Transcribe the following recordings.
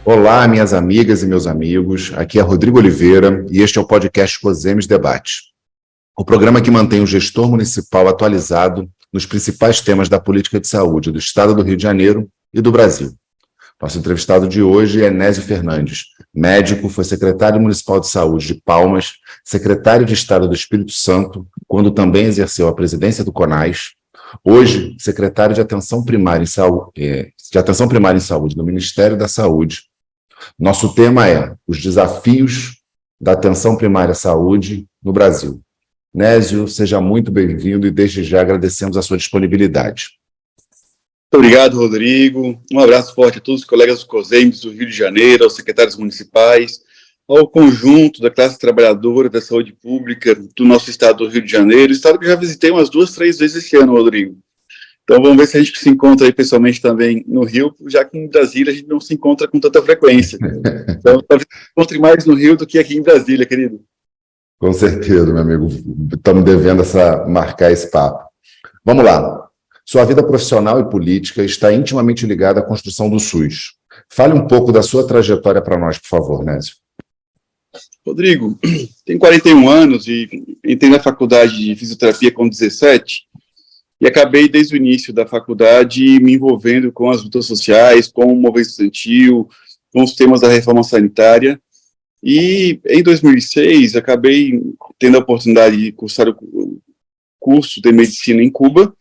Olá, minhas amigas e meus amigos. Aqui é Rodrigo Oliveira e este é o podcast COSEMES Debate, o programa que mantém o gestor municipal atualizado nos principais temas da política de saúde do Estado do Rio de Janeiro e do Brasil. Nosso entrevistado de hoje é Nésio Fernandes, médico, foi secretário municipal de saúde de Palmas, secretário de Estado do Espírito Santo, quando também exerceu a presidência do CONAS, hoje secretário de Atenção Primária em Saúde do Ministério da Saúde. Nosso tema é os desafios da atenção primária à saúde no Brasil. Nésio, seja muito bem-vindo e desde já agradecemos a sua disponibilidade. Muito obrigado, Rodrigo. Um abraço forte a todos os colegas do COSEMES do Rio de Janeiro, aos secretários municipais, ao conjunto da classe trabalhadora da saúde pública do nosso estado do Rio de Janeiro, estado que eu já visitei umas 2, 3 vezes esse ano, Rodrigo. Então vamos ver se a gente se encontra aí pessoalmente também no Rio, já que em Brasília a gente não se encontra com tanta frequência. Então talvez se encontre mais no Rio do que aqui em Brasília, querido. Com certeza, meu amigo. Estamos devendo marcar esse papo. Vamos lá. Sua vida profissional e política está intimamente ligada à construção do SUS. Fale um pouco da sua trajetória para nós, por favor, Nésio. Rodrigo, tenho 41 anos e entrei na faculdade de fisioterapia com 17 e acabei desde o início da faculdade me envolvendo com as lutas sociais, com o movimento estudantil, com os temas da reforma sanitária. E em 2006 acabei tendo a oportunidade de cursar o curso de medicina em Cuba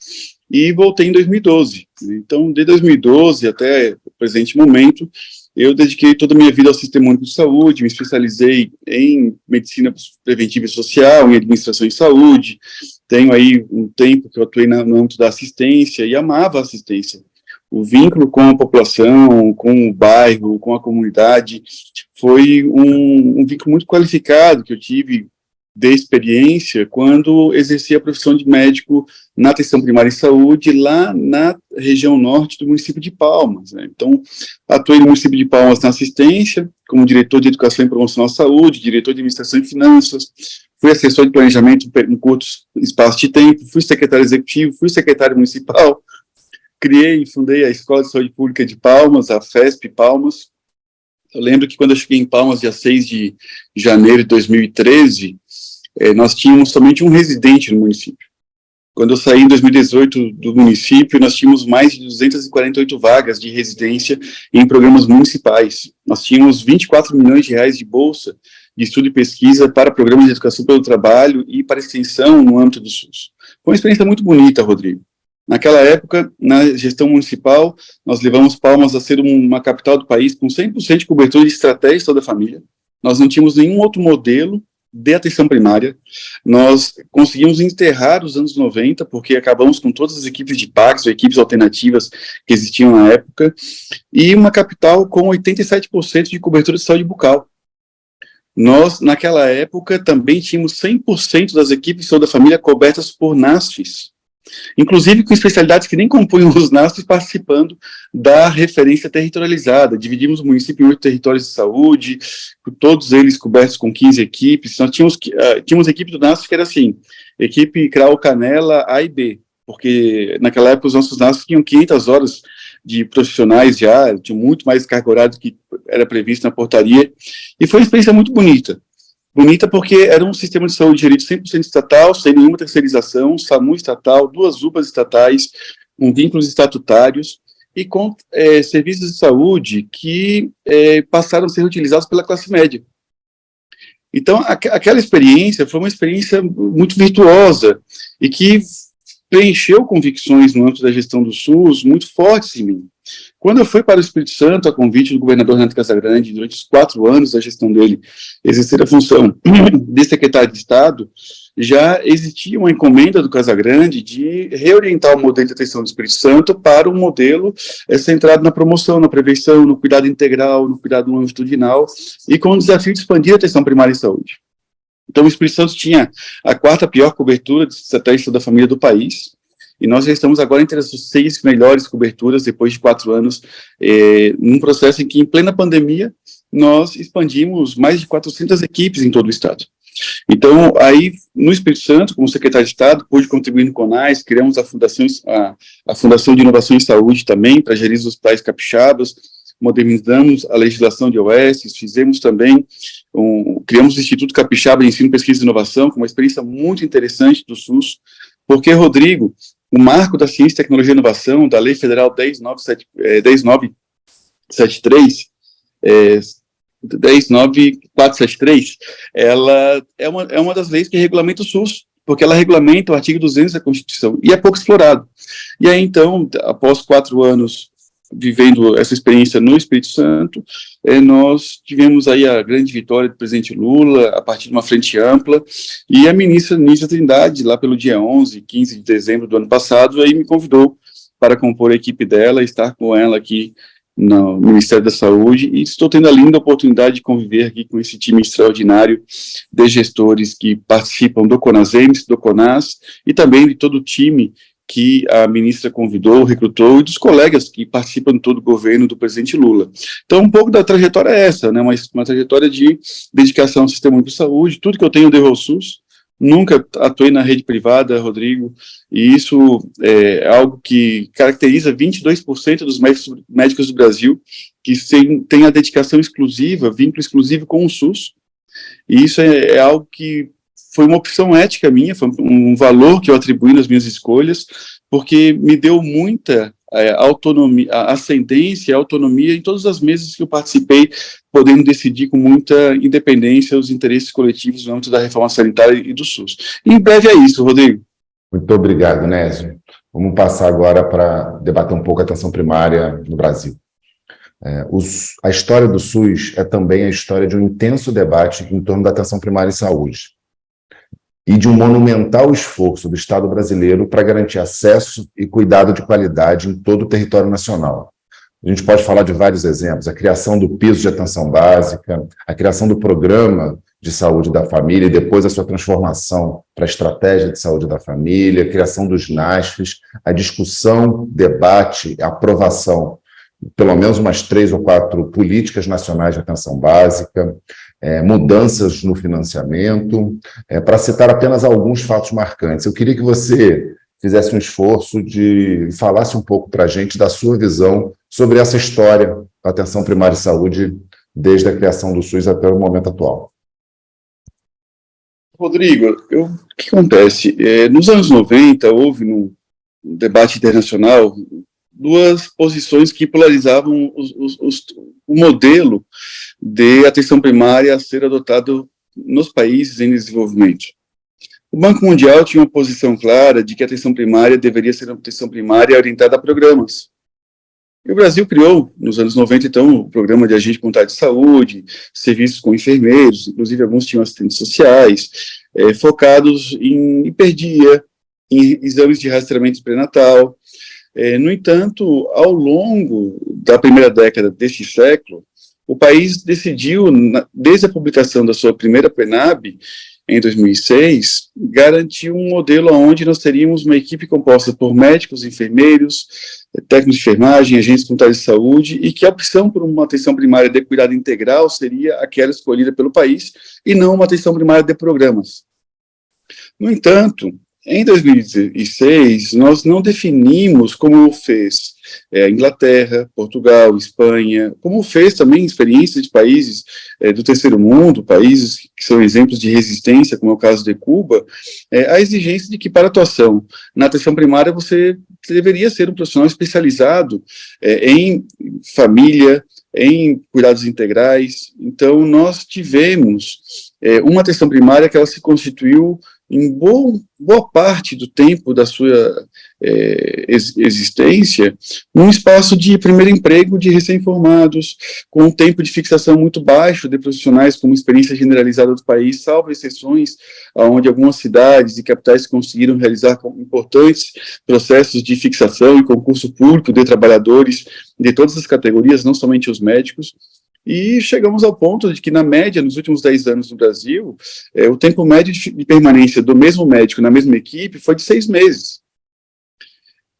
e voltei em 2012. Então, de 2012 até o presente momento, eu dediquei toda a minha vida ao Sistema Único de Saúde, me especializei em medicina preventiva e social, em administração em saúde, tenho aí um tempo que eu atuei no âmbito da assistência e amava a assistência. O vínculo com a população, com o bairro, com a comunidade, foi um vínculo muito qualificado que eu tive de experiência quando exerci a profissão de médico na atenção primária em saúde, lá na região norte do município de Palmas, né? Então, atuei no município de Palmas na assistência, como diretor de Educação e Promoção à Saúde, diretor de Administração e Finanças, fui assessor de planejamento em curto espaço de tempo, fui secretário executivo, fui secretário municipal, criei e fundei a Escola de Saúde Pública de Palmas, a FESP Palmas. Eu lembro que quando eu cheguei em Palmas, dia 6 de janeiro de 2013, nós tínhamos somente um residente no município. Quando eu saí em 2018 do município, nós tínhamos mais de 248 vagas de residência em programas municipais. Nós tínhamos 24 milhões de reais de bolsa de estudo e pesquisa para programas de educação pelo trabalho e para extensão no âmbito do SUS. Foi uma experiência muito bonita, Rodrigo. Naquela época, na gestão municipal, nós levamos Palmas a ser uma capital do país com 100% de cobertura de estratégia de toda a família. Nós não tínhamos nenhum outro modelo de atenção primária. Nós conseguimos enterrar os anos 90, porque acabamos com todas as equipes de PACS, ou equipes alternativas que existiam na época, e uma capital com 87% de cobertura de saúde bucal. Nós, naquela época, também tínhamos 100% das equipes de saúde da família cobertas por NASFs, inclusive com especialidades que nem compunham os NASFs participando da referência territorializada. Dividimos o município em 8 territórios de saúde, todos eles cobertos com 15 equipes. Nós tínhamos equipe do NASF que era assim, equipe CRAU Canela A e B, porque naquela época os nossos NASFs tinham 500 horas de profissionais já, tinham muito mais carga horária do que era previsto na portaria, e foi uma experiência muito bonita. Bonita porque era um sistema de saúde gerido 100% estatal, sem nenhuma terceirização, SAMU estatal, 2 UPAs estatais, com vínculos estatutários, e com serviços de saúde que passaram a ser utilizados pela classe média. Então, aquela experiência foi uma experiência muito virtuosa, e que preencheu convicções no âmbito da gestão do SUS muito fortes em mim. Quando eu fui para o Espírito Santo, a convite do governador Renato Casagrande, durante os 4 anos da gestão dele, exercer a função de secretário de Estado, já existia uma encomenda do Casagrande de reorientar o modelo de atenção do Espírito Santo para um modelo centrado na promoção, na prevenção, no cuidado integral, no cuidado longitudinal, e com o desafio de expandir a atenção primária em saúde. Então, o Espírito Santo tinha a 4ª pior cobertura de estratégia da família do país, e nós já estamos agora entre as 6 melhores coberturas, depois de 4 anos, num processo em que, em plena pandemia, nós expandimos mais de 400 equipes em todo o estado. Então, aí, no Espírito Santo, como secretário de Estado, pude contribuir no CONAS, criamos a Fundação de Inovação em Saúde também, para gerir os hospitais capixabas, modernizamos a legislação de OS, fizemos também, criamos o Instituto Capixaba de Ensino, Pesquisa e Inovação, com uma experiência muito interessante do SUS, porque, Rodrigo, o marco da ciência, tecnologia e inovação, da Lei Federal 19473, ela é uma das leis que regulamenta o SUS, porque ela regulamenta o artigo 200 da Constituição, e é pouco explorado. E aí, então, após 4 anos vivendo essa experiência no Espírito Santo, nós tivemos aí a grande vitória do presidente Lula, a partir de uma frente ampla, e a ministra Nízia Trindade, lá pelo dia 11, 15 de dezembro do ano passado, aí me convidou para compor a equipe dela, estar com ela aqui no Ministério da Saúde, e estou tendo a linda oportunidade de conviver aqui com esse time extraordinário de gestores que participam do CONASEMS, do CONAS, e também de todo o time que a ministra convidou, recrutou, e dos colegas que participam de todo o governo do presidente Lula. Então, um pouco da trajetória é essa, né, uma trajetória de dedicação ao sistema único de saúde. Tudo que eu tenho eu devo ao SUS, nunca atuei na rede privada, Rodrigo, e isso é algo que caracteriza 22% dos médicos do Brasil, que têm a dedicação exclusiva, vínculo exclusivo com o SUS, e isso é algo que foi uma opção ética minha, foi um valor que eu atribuí nas minhas escolhas, porque me deu muita autonomia, ascendência e autonomia em todas as mesas que eu participei, podendo decidir com muita independência os interesses coletivos no âmbito da reforma sanitária e do SUS. E em breve é isso, Rodrigo. Muito obrigado, Nésio. Vamos passar agora para debater um pouco a atenção primária no Brasil. A história do SUS é também a história de um intenso debate em torno da atenção primária em saúde e de um monumental esforço do Estado brasileiro para garantir acesso e cuidado de qualidade em todo o território nacional. A gente pode falar de vários exemplos: a criação do piso de atenção básica, a criação do programa de saúde da família e depois a sua transformação para a estratégia de saúde da família, a criação dos NASFs, a discussão, debate, aprovação, pelo menos umas 3 ou 4 políticas nacionais de atenção básica, mudanças no financiamento, para citar apenas alguns fatos marcantes. Eu queria que você fizesse um esforço de falasse um pouco para a gente da sua visão sobre essa história da atenção primária e saúde desde a criação do SUS até o momento atual. Rodrigo, o que acontece? Nos anos 90, houve no debate internacional 2 posições que polarizavam o modelo de atenção primária a ser adotado nos países em desenvolvimento. O Banco Mundial tinha uma posição clara de que a atenção primária deveria ser uma atenção primária orientada a programas. E o Brasil criou, nos anos 90, então, o programa de agente comunitário de saúde, serviços com enfermeiros, inclusive alguns tinham assistentes sociais, focados em hiperdia, em exames de rastreamento pré-natal. No entanto, ao longo da primeira década deste século, o país decidiu, desde a publicação da sua primeira PNAB, em 2006, garantir um modelo onde nós teríamos uma equipe composta por médicos, enfermeiros, técnicos de enfermagem, agentes comunitários de saúde, e que a opção por uma atenção primária de cuidado integral seria aquela escolhida pelo país, e não uma atenção primária de programas. No entanto, em 2006, nós não definimos, como fez Inglaterra, Portugal, Espanha, como fez também experiências de países do terceiro mundo, países que são exemplos de resistência, como é o caso de Cuba, a exigência de que para atuação na atenção primária você deveria ser um profissional especializado em família, em cuidados integrais. Então, nós tivemos uma atenção primária que ela se constituiu em boa parte do tempo da sua existência, num espaço de primeiro emprego de recém-formados, com um tempo de fixação muito baixo de profissionais com uma experiência generalizada do país, salvo exceções, onde algumas cidades e capitais conseguiram realizar importantes processos de fixação e concurso público de trabalhadores de todas as categorias, não somente os médicos. E chegamos ao ponto de que, na média, nos últimos 10 anos no Brasil, o tempo médio de permanência do mesmo médico na mesma equipe foi de 6 meses.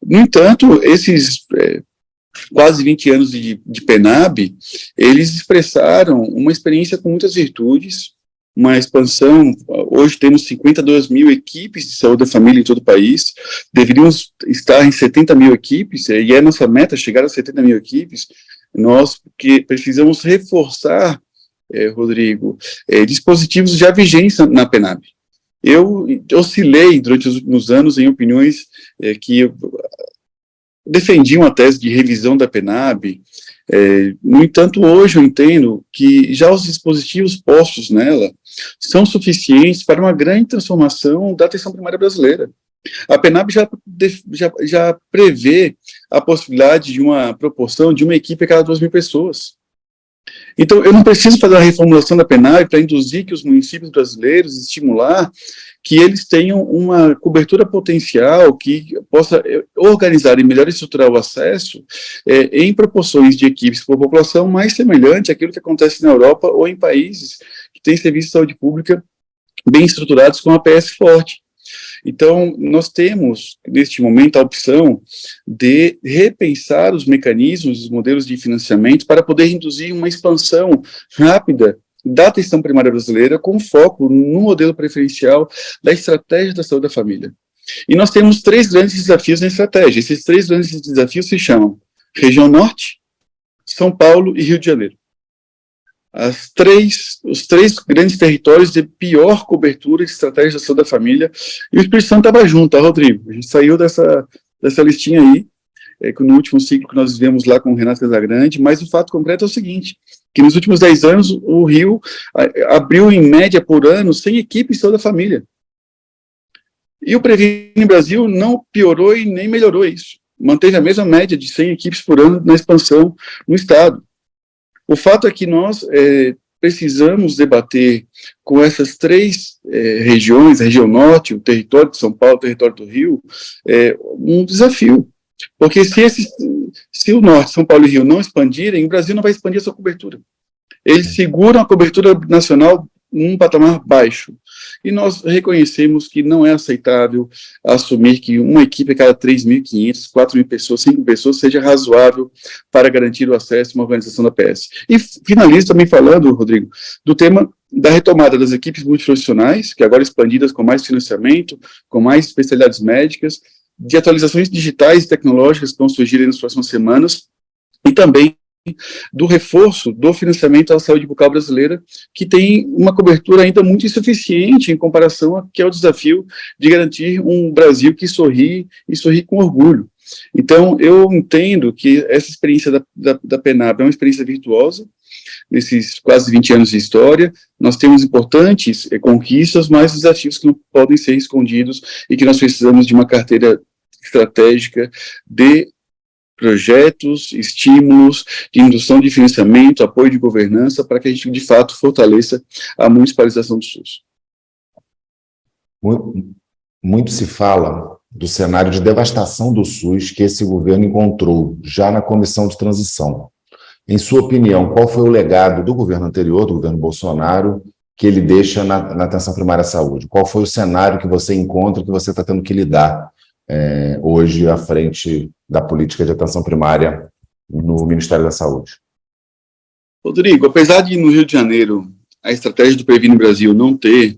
No entanto, esses quase 20 anos de PNAB, eles expressaram uma experiência com muitas virtudes, uma expansão. Hoje temos 52 mil equipes de saúde da família em todo o país, deveríamos estar em 70 mil equipes, e é nossa meta chegar a 70 mil equipes. nós que precisamos reforçar, Rodrigo, dispositivos já vigentes na PENAB. Eu oscilei durante os últimos anos em opiniões que defendiam a tese de revisão da PENAB. No entanto, hoje eu entendo que já os dispositivos postos nela são suficientes para uma grande transformação da atenção primária brasileira. A PENAB já prevê a possibilidade de uma proporção de uma equipe a cada 2.000 pessoas. Então, eu não preciso fazer a reformulação da PENAB para induzir que os municípios brasileiros, estimular que eles tenham uma cobertura potencial que possa organizar e melhor estruturar o acesso em proporções de equipes por população mais semelhante àquilo que acontece na Europa ou em países que têm serviços de saúde pública bem estruturados com a APS forte. Então, nós temos, neste momento, a opção de repensar os mecanismos, os modelos de financiamento para poder induzir uma expansão rápida da atenção primária brasileira com foco no modelo preferencial da estratégia da saúde da família. E nós temos 3 grandes desafios na estratégia. Esses 3 grandes desafios se chamam Região Norte, São Paulo e Rio de Janeiro. Os 3 grandes territórios de pior cobertura de estratégia da saúde da família, e o Espírito Santo estava junto, tá, Rodrigo? A gente saiu dessa listinha aí, no último ciclo que nós vivemos lá com o Renato Casagrande, mas o fato concreto é o seguinte, que nos últimos 10 anos o Rio abriu em média por ano 100 equipes de saúde da família. E o Previne Brasil não piorou e nem melhorou isso. Manteve a mesma média de 100 equipes por ano na expansão no estado. O fato é que nós precisamos debater com essas 3 regiões, a região norte, o território de São Paulo, o território do Rio, um desafio. Porque se o norte, São Paulo e Rio não expandirem, o Brasil não vai expandir a sua cobertura. Eles seguram a cobertura nacional num patamar baixo. E nós reconhecemos que não é aceitável assumir que uma equipe a cada 3.500, 4.000 pessoas, 5 pessoas, seja razoável para garantir o acesso a uma organização da PS. E finalizo também falando, Rodrigo, do tema da retomada das equipes multiprofissionais, que agora expandidas com mais financiamento, com mais especialidades médicas, de atualizações digitais e tecnológicas que vão surgir nas próximas semanas, e também do reforço do financiamento à saúde bucal brasileira, que tem uma cobertura ainda muito insuficiente em comparação ao que é o desafio de garantir um Brasil que sorri e sorri com orgulho. Então, eu entendo que essa experiência da PENAB é uma experiência virtuosa, nesses quase 20 anos de história. Nós temos importantes conquistas, mas desafios que não podem ser escondidos e que nós precisamos de uma carteira estratégica de projetos, estímulos, de indução de financiamento, apoio de governança, para que a gente, de fato, fortaleça a municipalização do SUS. Muito se fala do cenário de devastação do SUS que esse governo encontrou já na comissão de transição. Em sua opinião, qual foi o legado do governo anterior, do governo Bolsonaro, que ele deixa na atenção primária à saúde? Qual foi o cenário que você encontra, que você está tendo que lidar hoje à frente da política de atenção primária no Ministério da Saúde? Rodrigo, apesar de no Rio de Janeiro a estratégia do Previne Brasil não ter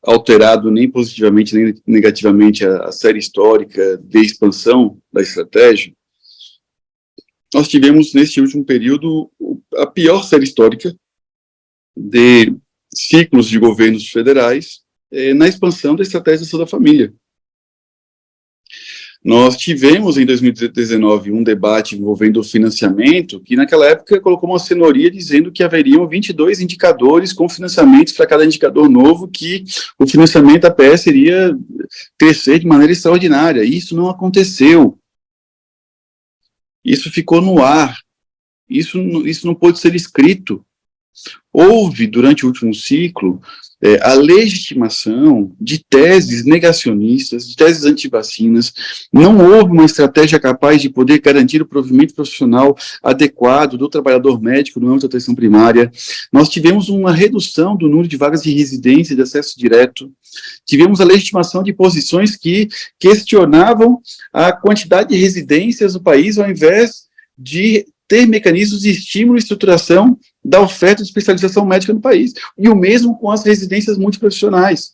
alterado nem positivamente nem negativamente a série histórica de expansão da estratégia, nós tivemos neste último período a pior série histórica de ciclos de governos federais na expansão da estratégia da saúde da família. Nós tivemos, em 2019, um debate envolvendo o financiamento, que naquela época colocou uma cenourinha dizendo que haveriam 22 indicadores com financiamentos para cada indicador novo, que o financiamento da PS iria crescer de maneira extraordinária. Isso não aconteceu. Isso ficou no ar. Isso não pôde ser escrito. Houve, durante o último ciclo, a legitimação de teses negacionistas, de teses antivacinas. Não houve uma estratégia capaz de poder garantir o provimento profissional adequado do trabalhador médico no âmbito da atenção primária. Nós tivemos uma redução do número de vagas de residência e de acesso direto. Tivemos a legitimação de posições que questionavam a quantidade de residências no país, ao invés de ter mecanismos de estímulo e estruturação da oferta de especialização médica no país. E o mesmo com as residências multiprofissionais.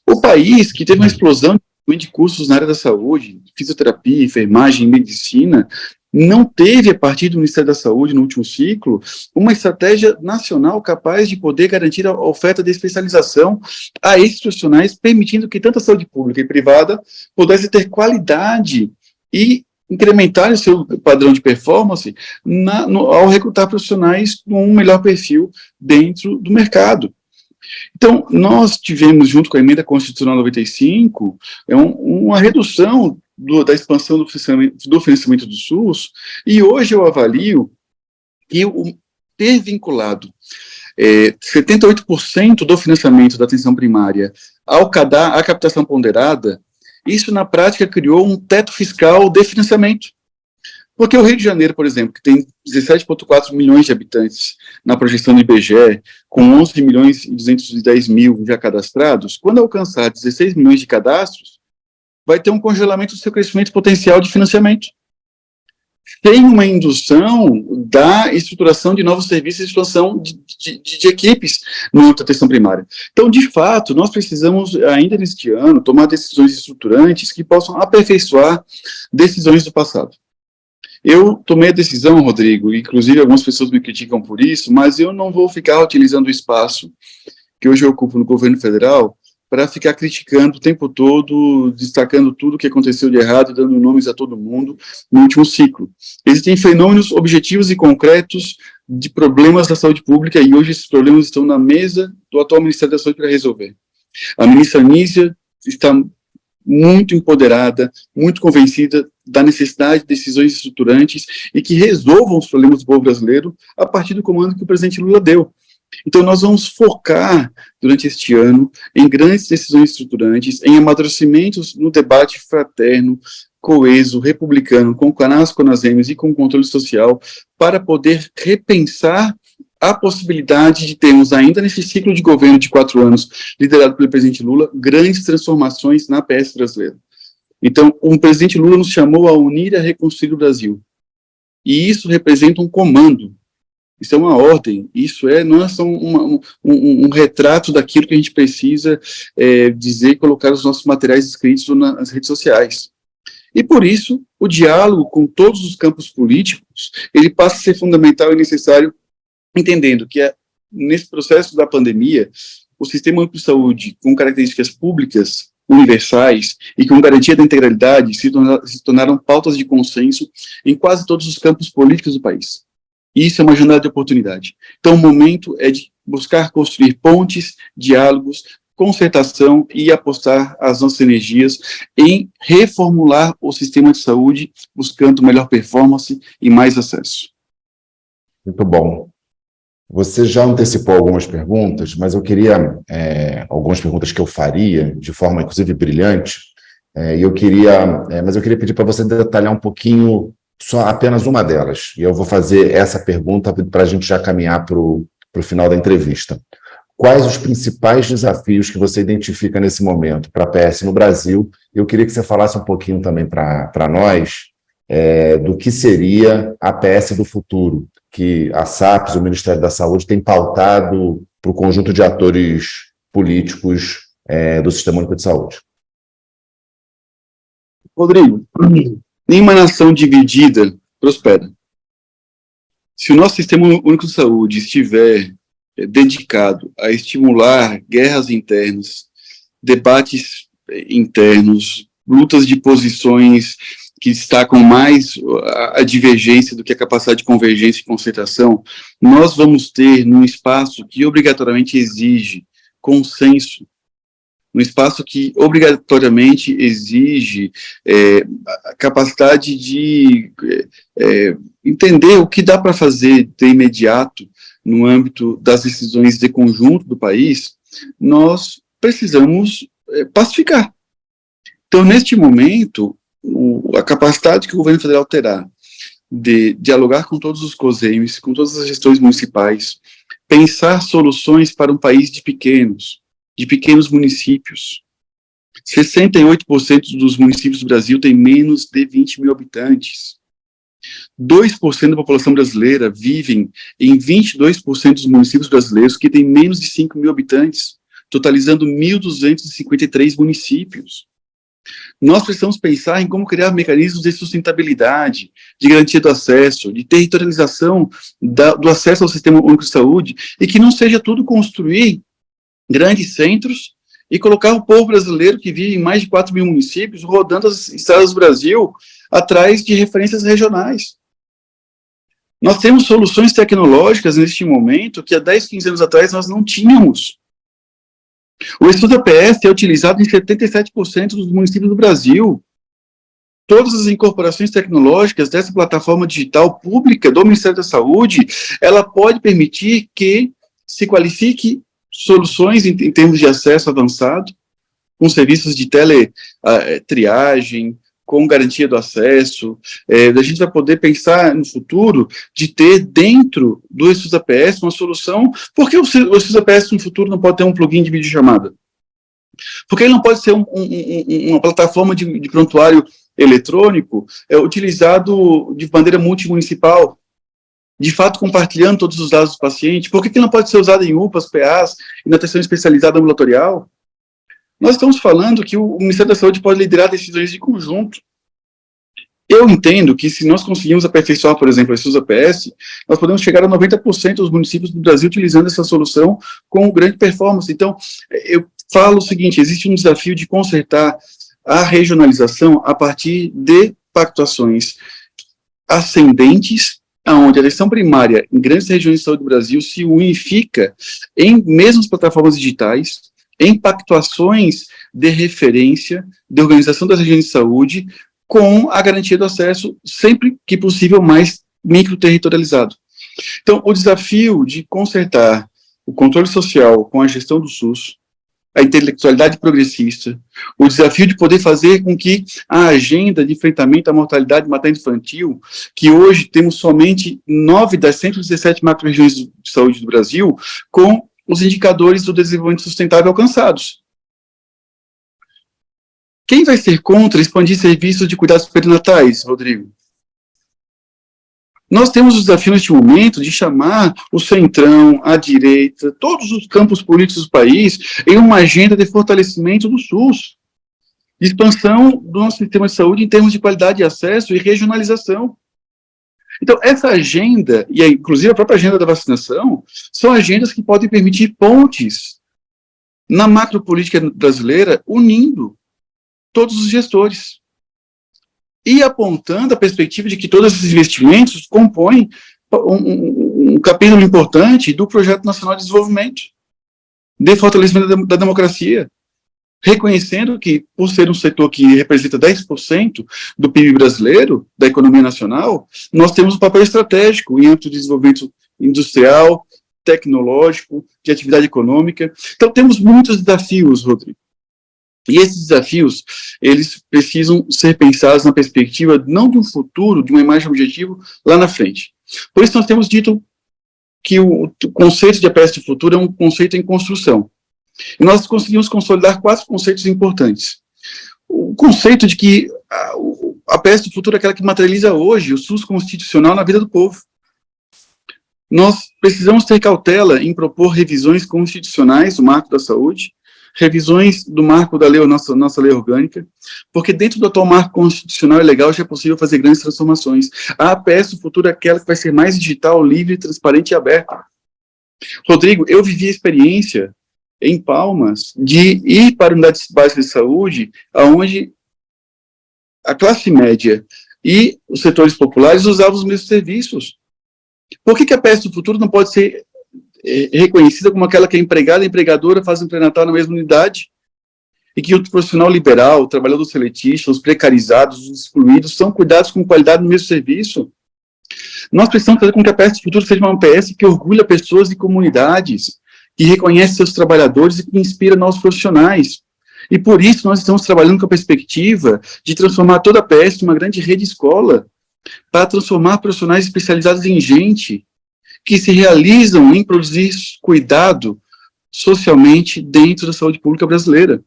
O país que teve uma explosão de de cursos na área da saúde, fisioterapia, enfermagem, medicina, não teve, a partir do Ministério da Saúde, no último ciclo, uma estratégia nacional capaz de poder garantir a oferta de especialização a esses profissionais, permitindo que tanto a saúde pública e privada pudesse ter qualidade e incrementar o seu padrão de performance ao recrutar profissionais com um melhor perfil dentro do mercado. Então, nós tivemos, junto com a Emenda Constitucional 95, uma redução da expansão do financiamento do SUS, e hoje eu avalio que ter vinculado 78% do financiamento da atenção primária à captação ponderada, isso na prática criou um teto fiscal de financiamento. Porque o Rio de Janeiro, por exemplo, que tem 17,4 milhões de habitantes na projeção do IBGE, com 11 milhões e 210 mil já cadastrados, quando alcançar 16 milhões de cadastros, vai ter um congelamento do seu crescimento potencial de financiamento. Tem uma indução da estruturação de novos serviços e expansão de equipes no âmbito da atenção primária. Então, de fato, nós precisamos, ainda neste ano, tomar decisões estruturantes que possam aperfeiçoar decisões do passado. Eu tomei a decisão, Rodrigo, inclusive algumas pessoas me criticam por isso, mas eu não vou ficar utilizando o espaço que hoje eu ocupo no governo federal para ficar criticando o tempo todo, destacando tudo o que aconteceu de errado e dando nomes a todo mundo no último ciclo. Existem fenômenos objetivos e concretos de problemas da saúde pública e hoje esses problemas estão na mesa do atual Ministério da Saúde para resolver. A ministra Nízia está muito empoderada, muito convencida da necessidade de decisões estruturantes e que resolvam os problemas do povo brasileiro a partir do comando que o presidente Lula deu. Então, nós vamos focar, durante este ano, em grandes decisões estruturantes, em amadurecimentos no debate fraterno, coeso, republicano, com CONAS, CONASEMES e com o controle social, para poder repensar a possibilidade de termos, ainda nesse ciclo de governo de 4 anos, liderado pelo presidente Lula, grandes transformações na PS brasileira. Então, o presidente Lula nos chamou a unir e a reconstruir o Brasil. E isso representa um comando. Isso é uma ordem, não é só um retrato daquilo que a gente precisa dizer e colocar os nossos materiais escritos nas redes sociais. E por isso, o diálogo com todos os campos políticos, ele passa a ser fundamental e necessário, entendendo que nesse processo da pandemia, o sistema único de saúde, com características públicas, universais e com garantia da integralidade, se tornaram pautas de consenso em quase todos os campos políticos do país. Isso é uma janela de oportunidade. Então, o momento é de buscar construir pontes, diálogos, concertação e apostar as nossas energias em reformular o sistema de saúde, buscando melhor performance e mais acesso. Muito bom. Você já antecipou algumas perguntas, mas eu queria, algumas perguntas que eu faria, de forma, inclusive, brilhante, mas eu queria pedir para você detalhar um pouquinho, só apenas uma delas, e eu vou fazer essa pergunta para a gente já caminhar para o final da entrevista. Quais os principais desafios que você identifica nesse momento para a PS no Brasil? Eu queria que você falasse um pouquinho também para nós do que seria a PS do futuro, que a SAPES, o Ministério da Saúde, tem pautado para o conjunto de atores políticos do Sistema Único de Saúde. Rodrigo, nenhuma nação dividida prospera. Se o nosso Sistema Único de Saúde estiver dedicado a estimular guerras internas, debates internos, lutas de posições que destacam mais a divergência do que a capacidade de convergência e concertação, nós vamos ter num espaço que obrigatoriamente exige consenso, um espaço que obrigatoriamente exige a capacidade de entender o que dá para fazer de imediato no âmbito das decisões de conjunto do país, nós precisamos pacificar. Então, neste momento, a capacidade que o governo federal terá de dialogar com todos os COSEMES, com todas as gestões municipais, pensar soluções para um país de pequenos municípios. 68% dos municípios do Brasil têm menos de 20 mil habitantes. 2% da população brasileira vivem em 22% dos municípios brasileiros que têm menos de 5 mil habitantes, totalizando 1.253 municípios. Nós precisamos pensar em como criar mecanismos de sustentabilidade, de garantia do acesso, de territorialização do acesso ao Sistema Único de Saúde, e que não seja tudo construir grandes centros e colocar o povo brasileiro que vive em mais de 4 mil municípios rodando as estradas do Brasil atrás de referências regionais. Nós temos soluções tecnológicas neste momento que há 10, 15 anos atrás nós não tínhamos. O Estuda PS é utilizado em 77% dos municípios do Brasil. Todas as incorporações tecnológicas dessa plataforma digital pública do Ministério da Saúde, ela pode permitir que se qualifique soluções em termos de acesso avançado, com serviços de teletriagem, com garantia do acesso. A gente vai poder pensar no futuro de ter dentro do Estuda PS uma solução. Por que o Estuda PS no futuro não pode ter um plugin de videochamada? Porque ele não pode ser uma plataforma de prontuário eletrônico utilizado de maneira multimunicipal, de fato compartilhando todos os dados do paciente? Por que ele não pode ser usado em UPAs, PAs e na atenção especializada ambulatorial? Nós estamos falando que o Ministério da Saúde pode liderar decisões de conjunto. Eu entendo que se nós conseguirmos aperfeiçoar, por exemplo, a Estuda PS, nós podemos chegar a 90% dos municípios do Brasil utilizando essa solução com grande performance. Então, eu falo o seguinte, existe um desafio de consertar a regionalização a partir de pactuações ascendentes, onde a atenção primária em grandes regiões de saúde do Brasil se unifica em mesmas plataformas digitais, em pactuações de referência, de organização das regiões de saúde, com a garantia do acesso, sempre que possível, mais microterritorializado. Então, o desafio de consertar o controle social com a gestão do SUS, a intelectualidade progressista, o desafio de poder fazer com que a agenda de enfrentamento à mortalidade materno-infantil, que hoje temos somente 9 das 117 macro-regiões de saúde do Brasil, com os indicadores do desenvolvimento sustentável alcançados. Quem vai ser contra expandir serviços de cuidados perinatais, Rodrigo? Nós temos o desafio neste momento de chamar o centrão, a direita, todos os campos políticos do país em uma agenda de fortalecimento do SUS, de expansão do nosso sistema de saúde em termos de qualidade de acesso e regionalização. Então, essa agenda, e inclusive a própria agenda da vacinação, são agendas que podem permitir pontes na macropolítica brasileira, unindo todos os gestores e apontando a perspectiva de que todos esses investimentos compõem um capítulo importante do Projeto Nacional de Desenvolvimento, de fortalecimento da democracia, reconhecendo que, por ser um setor que representa 10% do PIB brasileiro, da economia nacional, nós temos um papel estratégico em âmbito de desenvolvimento industrial, tecnológico, de atividade econômica. Então, temos muitos desafios, Rodrigo. E esses desafios, eles precisam ser pensados na perspectiva não de um futuro, de uma imagem objetiva lá na frente. Por isso, nós temos dito que o conceito de APS de futuro é um conceito em construção. E nós conseguimos consolidar 4 conceitos importantes. O conceito de que a APS do futuro é aquela que materializa hoje o SUS constitucional na vida do povo. Nós precisamos ter cautela em propor revisões constitucionais do marco da saúde, revisões do marco da lei, nossa lei orgânica, porque dentro do atual marco constitucional e legal já é possível fazer grandes transformações. A APS do futuro é aquela que vai ser mais digital, livre, transparente e aberta. Rodrigo, eu vivi a experiência em Palmas de ir para unidades básicas de saúde, onde a classe média e os setores populares usavam os mesmos serviços. Por que a APS do futuro não pode ser reconhecida como aquela que é empregada e empregadora fazem pré-natal na mesma unidade, e que o profissional liberal, o trabalhador seletista, os precarizados, os excluídos, são cuidados com qualidade no mesmo serviço? Nós precisamos fazer com que a APS do futuro seja uma APS que orgulha pessoas e comunidades, que reconhece seus trabalhadores e que inspira novos profissionais. E por isso nós estamos trabalhando com a perspectiva de transformar toda a APS numa grande rede escola, para transformar profissionais especializados em gente, que se realizam em produzir cuidado socialmente dentro da saúde pública brasileira.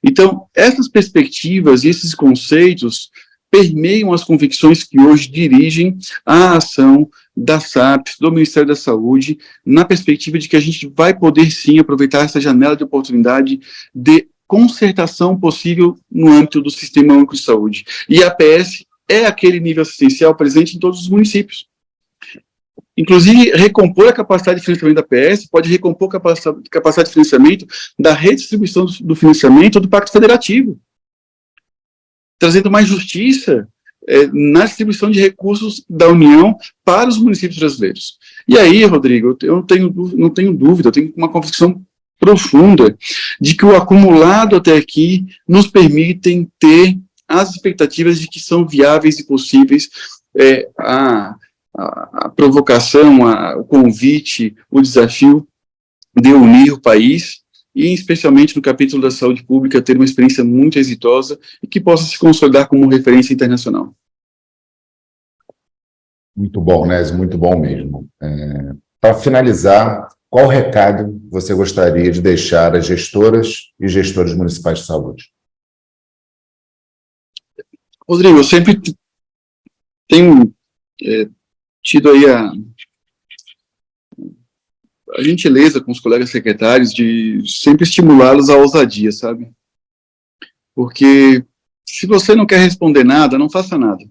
Então, essas perspectivas e esses conceitos permeiam as convicções que hoje dirigem a ação da SAPES, do Ministério da Saúde, na perspectiva de que a gente vai poder, sim, aproveitar essa janela de oportunidade de concertação possível no âmbito do Sistema Único de Saúde. E a APS é aquele nível assistencial presente em todos os municípios. Inclusive, recompor a capacidade de financiamento da APS pode recompor a capacidade de financiamento da redistribuição do financiamento do Pacto Federativo, trazendo mais justiça na distribuição de recursos da União para os municípios brasileiros. E aí, Rodrigo, eu não tenho dúvida, eu tenho uma convicção profunda de que o acumulado até aqui nos permitem ter as expectativas de que são viáveis e possíveis a provocação, o convite, o desafio de unir o país e, especialmente no capítulo da saúde pública, ter uma experiência muito exitosa e que possa se consolidar como referência internacional. Muito bom, Nésio, muito bom mesmo. Para finalizar, qual recado você gostaria de deixar às gestoras e gestores municipais de saúde? Rodrigo, eu sempre tenho tido aí a gentileza com os colegas secretários de sempre estimulá-los à ousadia, sabe? Porque se você não quer responder nada, não faça nada.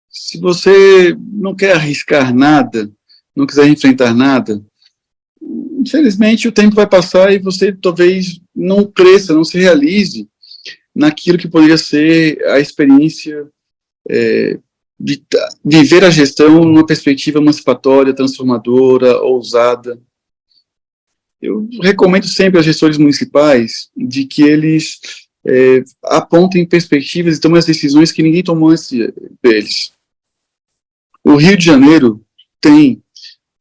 Se você não quer arriscar nada, não quiser enfrentar nada, infelizmente o tempo vai passar e você talvez não cresça, não se realize naquilo que poderia ser a experiência de viver a gestão numa perspectiva emancipatória, transformadora, ousada. Eu recomendo sempre aos gestores municipais de que eles apontem perspectivas e tomem as decisões que ninguém tomou antes deles. O Rio de Janeiro tem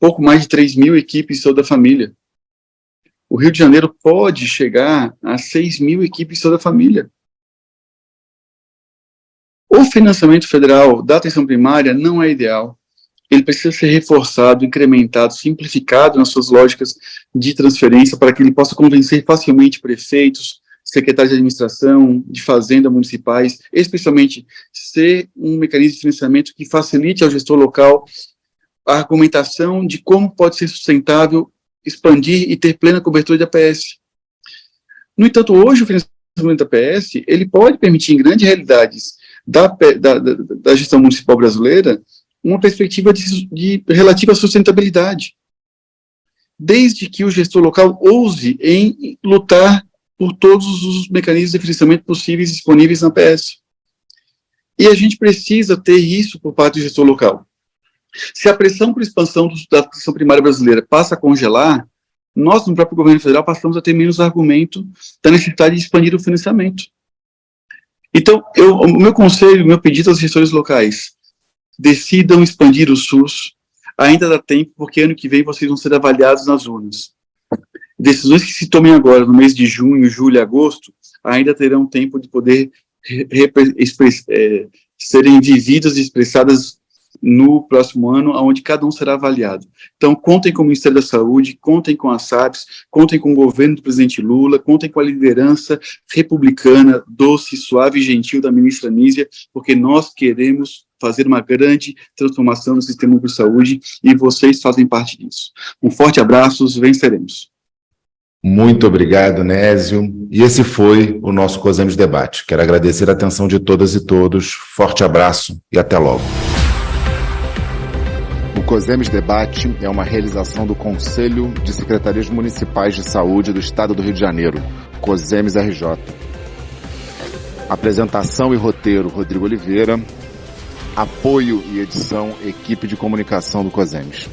pouco mais de 3.000 equipes de saúde da família. O Rio de Janeiro pode chegar a 6.000 equipes de saúde da família. O financiamento federal da atenção primária não é ideal. Ele precisa ser reforçado, incrementado, simplificado nas suas lógicas de transferência para que ele possa convencer facilmente prefeitos, secretários de administração, de fazenda municipais, especialmente ser um mecanismo de financiamento que facilite ao gestor local a argumentação de como pode ser sustentável expandir e ter plena cobertura de APS. No entanto, hoje o financiamento da APS, ele pode permitir em grandes realidades da gestão municipal brasileira uma perspectiva de relativa sustentabilidade, desde que o gestor local ouse em lutar por todos os mecanismos de financiamento possíveis e disponíveis na APS. E a gente precisa ter isso por parte do gestor local. Se a pressão por expansão da atenção primária brasileira passa a congelar, nós, no próprio governo federal, passamos a ter menos argumento da necessidade de expandir o financiamento. Então, o meu conselho, o meu pedido aos gestores locais, decidam expandir o SUS, ainda dá tempo, porque ano que vem vocês vão ser avaliados nas urnas. Decisões que se tomem agora, no mês de junho, julho e agosto, ainda terão tempo de poder serem vividas e expressadas no próximo ano, onde cada um será avaliado. Então, contem com o Ministério da Saúde, contem com a SAPS, contem com o governo do presidente Lula, contem com a liderança republicana, doce, suave e gentil da ministra Nízia, porque nós queremos fazer uma grande transformação no sistema único de saúde e vocês fazem parte disso. Um forte abraço, venceremos. Muito obrigado, Nésio. E esse foi o nosso COSEMES Debate. Quero agradecer a atenção de todas e todos. Forte abraço e até logo. O COSEMES Debate é uma realização do Conselho de Secretarias Municipais de Saúde do Estado do Rio de Janeiro, COSEMES RJ. Apresentação e roteiro, Rodrigo Oliveira. Apoio e edição, equipe de comunicação do COSEMES.